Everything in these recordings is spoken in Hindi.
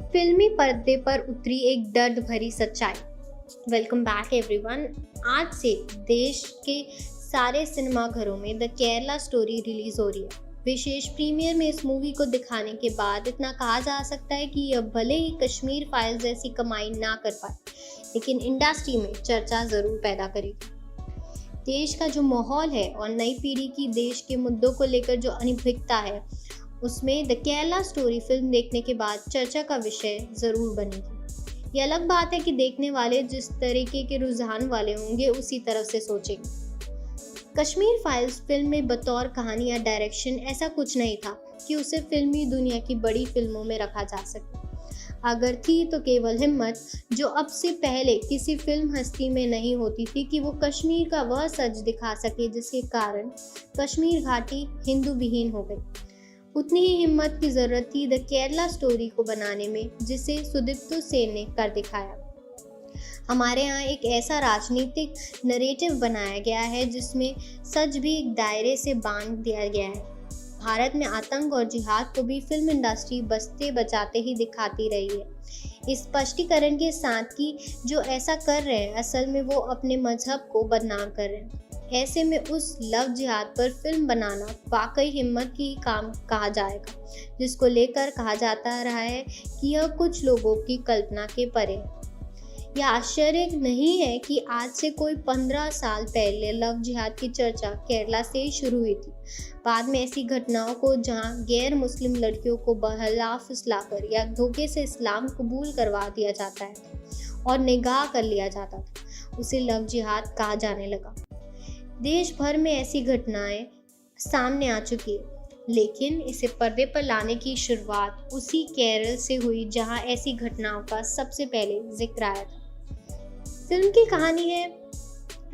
फिल्मी पर्दे पर उतरी एक दर्द भरी सच्चाई। Welcome back everyone. आज से देश के सारे सिनेमाघरों में द केरला स्टोरी रिलीज हो रही है। विशेष प्रीमियर में इस मूवी को दिखाने के बाद इतना कहा जा सकता है कि यह भले ही कश्मीर फाइल्स जैसी कमाई ना कर पाए, लेकिन इंडस्ट्री में चर्चा जरूर पैदा करेगी। देश का जो माहौल है और नई पीढ़ी की देश के मुद्दों को लेकर जो अनिभिकता है, उसमें द केरला स्टोरी फिल्म देखने के बाद चर्चा का विषय जरूर बनेगी। ये अलग बात है कि देखने वाले जिस तरीके के रुझान वाले होंगे उसी तरफ से सोचेंगे। कश्मीर फाइल्स फिल्म में बतौर कहानी या डायरेक्शन ऐसा कुछ नहीं था कि उसे फिल्मी दुनिया की बड़ी फिल्मों में रखा जा सके। अगर थी तो केवल हिम्मत, जो अब से पहले किसी फिल्म हस्ती में नहीं होती थी कि वो कश्मीर का वह सच दिखा सके जिसके कारण कश्मीर घाटी हिंदू विहीन हो गई। उतनी ही हिम्मत की जरूरत थी द केरला स्टोरी को बनाने में, जिसे सुदीप्तो सेन ने कर दिखाया। हमारे यहाँ एक ऐसा राजनीतिक नरेटिव बनाया गया है जिसमें सच भी एक दायरे से बांध दिया गया है। भारत में आतंक और जिहाद को भी फिल्म इंडस्ट्री बचते बचाते ही दिखाती रही है, इस स्पष्टीकरण के साथ कि जो ऐसा कर रहे हैं असल में वो अपने मजहब को बदनाम कर रहे हैं। ऐसे में उस लव जिहाद पर फिल्म बनाना वाकई हिम्मत की काम कहा जाएगा, जिसको लेकर कहा जाता रहा है कि यह कुछ लोगों की कल्पना के परे है। यह आश्चर्य नहीं है कि आज से कोई 15 साल पहले लव जिहाद की चर्चा केरला से ही शुरू हुई थी। बाद में ऐसी घटनाओं को जहां गैर मुस्लिम लड़कियों को बहला फुसलाकर या धोखे से इस्लाम कबूल करवा दिया जाता है और निगाह कर लिया जाता था, उसे लव जिहाद कहा जाने लगा। देश भर में ऐसी घटनाएं सामने आ चुकी है, लेकिन इसे पर्दे पर लाने की शुरुआत उसी केरल से हुई जहां ऐसी घटनाओं का सबसे पहले जिक्र आया था। फिल्म की कहानी है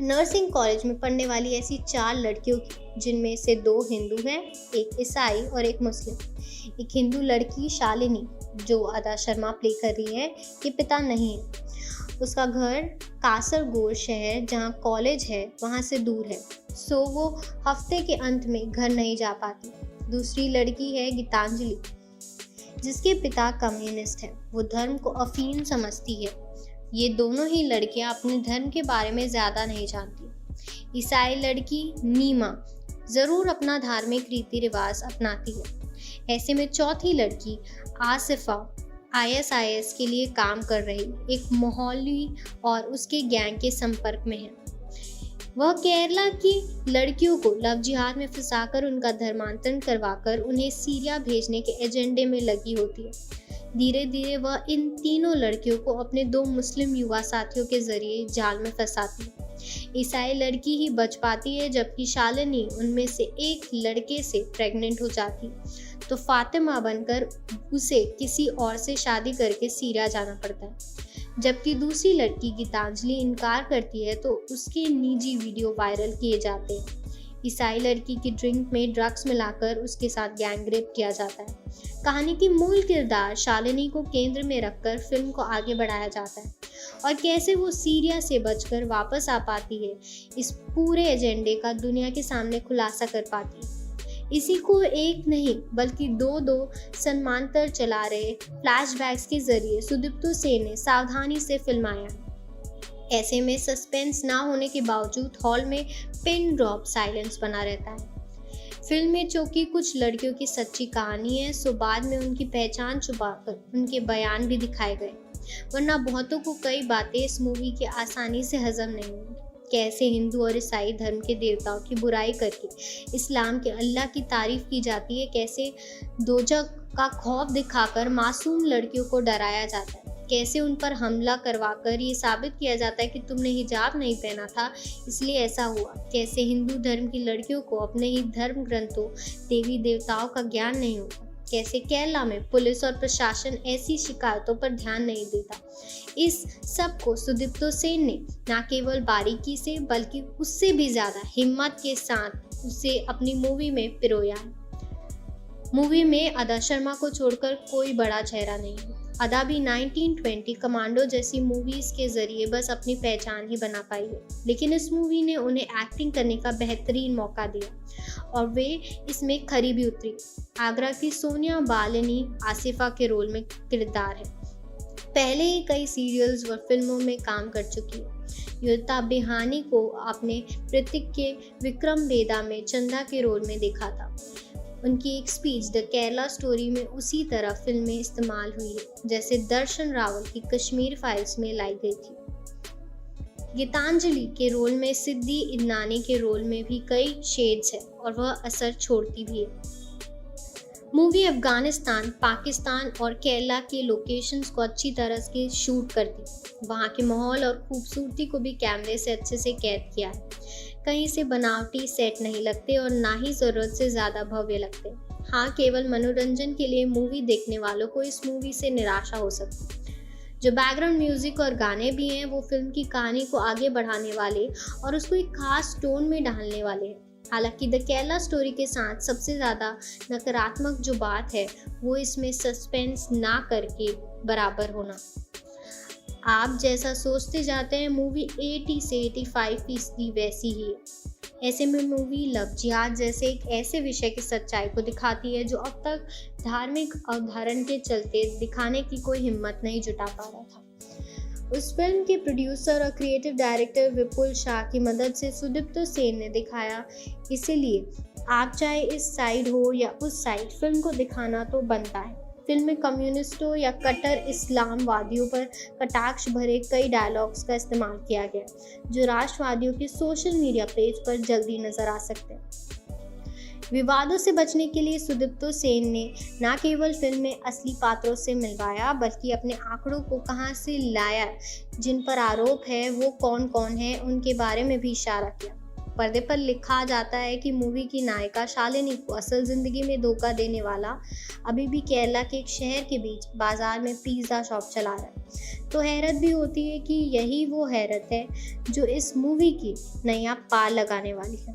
नर्सिंग कॉलेज में पढ़ने वाली ऐसी 4 लड़कियों की, जिनमें से 2 हिंदू हैं, एक ईसाई और एक मुस्लिम। एक हिंदू लड़की शालिनी, जो अदा शर्मा प्ले कर रही है, के पिता नहीं है। उसका घर कासरगोड शहर जहाँ कॉलेज है वहाँ से दूर है, सो वो हफ्ते के अंत में घर नहीं जा पाती। दूसरी लड़की है गीतांजलि, जिसके पिता कम्युनिस्ट हैं। वो धर्म को अफीम समझती है। ये दोनों ही लड़कियां अपने धर्म के बारे में ज़्यादा नहीं जानती। ईसाई लड़की नीमा ज़रूर अपना धार्मिक रीति रिवाज अपनाती है। ऐसे में चौथी लड़की आसिफा ISIS के लिए काम कर रही एक मोहल्ली और उसके गैंग के संपर्क में है। वह केरला की लड़कियों को लव जिहाद में फंसाकर उनका धर्मांतरण करवाकर उन्हें सीरिया भेजने के एजेंडे में लगी होती है। धीरे धीरे वह इन तीनों लड़कियों को अपने 2 मुस्लिम युवा साथियों के जरिए जाल में फंसाती है। ईसाई लड़की ही बच पाती है, जबकि शालिनी उनमें से एक लड़के से प्रेग्नेंट हो जाती है, तो फातिमा बनकर उसे किसी और से शादी करके सीरिया जाना पड़ता है। जबकि दूसरी लड़की गीतांजलि इनकार करती है, तो उसके निजी वीडियो वायरल किए जाते हैं। ईसाई लड़की की ड्रिंक में ड्रग्स मिलाकर उसके साथ गैंग रेप किया जाता है। कहानी की मूल किरदार शालिनी को केंद्र में रखकर फिल्म को आगे बढ़ाया जाता है और कैसे वो सीरिया से बचकर वापस आ पाती है, इस पूरे एजेंडे का दुनिया के सामने खुलासा कर पाती है। इसी को एक नहीं बल्कि 2 समानांतर चला रहे फ्लैशबैक्स के जरिए सुदीप्तो सेन ने सावधानी से फिल्माया है। ऐसे में सस्पेंस ना होने के बावजूद हॉल में पिन ड्रॉप साइलेंस बना रहता है। फिल्म में चूंकि कुछ लड़कियों की सच्ची कहानी है, सो बाद में उनकी पहचान छुपाकर उनके बयान भी दिखाए गए, वरना बहुतों को कई बातें इस मूवी की आसानी से हजम नहीं हुई। कैसे हिंदू और ईसाई धर्म के देवताओं की बुराई करके इस्लाम के अल्लाह की तारीफ की जाती है, कैसे दोजख का खौफ दिखाकर मासूम लड़कियों को डराया जाता है, कैसे उन पर हमला करवाकर ये साबित किया जाता है कि तुमने हिजाब नहीं पहना था इसलिए ऐसा हुआ, कैसे हिंदू धर्म की लड़कियों को अपने ही धर्म ग्रंथों देवी देवताओं का ज्ञान नहीं होता, कैसे केरला में पुलिस और प्रशासन ऐसी शिकायतों पर ध्यान नहीं देता। इस सब को सुदीप्तो सेन ने न केवल बारीकी से बल्कि उससे भी ज़्यादा हिम्मत के साथ उसे अपनी मूवी में पिरोया है। मूवी में अदा शर्मा को छोड़कर कोई बड़ा चेहरा नहीं है। अदा भी 1920 कमांडो जैसी मूवीज के जरिए बस अपनी पहचान ही बना पाई है, लेकिन इस मूवी ने उन्हें एक्टिंग करने का बेहतरीन मौका दिया और वे इसमें खरी भी उतरी। आगरा की सोनिया बालिनी आसिफा के रोल में किरदार है। पहले ही कई सीरियल्स और फिल्मों में काम कर चुकी है। युक्ता बेहानी को आपने प्रतीक के विक्रम बेदा में चंदा के रोल में देखा था। उनकी एक स्पीच द केरला स्टोरी में उसी तरह फिल्म में इस्तेमाल हुई है जैसे दर्शन रावल की कश्मीर फाइल्स में लाई गई थी। गीतांजलि के रोल में सिद्धि इदनानी के रोल में भी कई शेड्स है और वह असर छोड़ती भी है। मूवी अफगानिस्तान, पाकिस्तान और केरला के लोकेशंस को अच्छी तरह से शूट करती। वहाँ के माहौल और खूबसूरती को भी कैमरे से अच्छे से कैद किया है। कहीं से बनावटी सेट नहीं लगते और ना ही ज़रूरत से ज़्यादा भव्य लगते। हाँ, केवल मनोरंजन के लिए मूवी देखने वालों को इस मूवी से निराशा हो सकती। जो बैकग्राउंड म्यूजिक और गाने भी हैं वो फिल्म की कहानी को आगे बढ़ाने वाले और उसको एक खास टोन में ढालने वाले हैं। हालांकि द केरला स्टोरी के साथ सबसे ज़्यादा नकारात्मक जो बात है वो इसमें सस्पेंस ना करके बराबर होना। आप जैसा सोचते जाते हैं मूवी 80 से 85% वैसी ही है। ऐसे में मूवी लव जिहाद जैसे एक ऐसे विषय की सच्चाई को दिखाती है जो अब तक धार्मिक अवधारण के चलते दिखाने की कोई हिम्मत नहीं जुटा पा रहा था। उस फिल्म के प्रोड्यूसर और क्रिएटिव डायरेक्टर विपुल शाह की मदद से सुदीप्त सेन ने दिखाया। इसीलिए आप चाहे इस साइड हो या उस साइड, फिल्म को दिखाना तो बनता है। फिल्म में कम्युनिस्टों या कट्टर इस्लामवादियों पर कटाक्ष भरे कई डायलॉग्स का इस्तेमाल किया गया जो राष्ट्रवादियों के सोशल मीडिया पेज पर जल्दी नजर आ सकते हैं। विवादों से बचने के लिए सुदीप्त सेन ने न केवल फिल्म में असली पात्रों से मिलवाया बल्कि अपने आंकड़ों को कहां से लाया, जिन पर आरोप है वो कौन कौन है, उनके बारे में भी इशारा किया। पर्दे पर लिखा जाता है कि मूवी की नायिका शालिनी को असल जिंदगी में धोखा देने वाला अभी भी केरला के एक शहर के बीच बाजार में पिज्ज़ा शॉप चला रहा है। तो हैरत भी होती है कि यही वो हैरत है जो इस मूवी की नैया पार लगाने वाली है।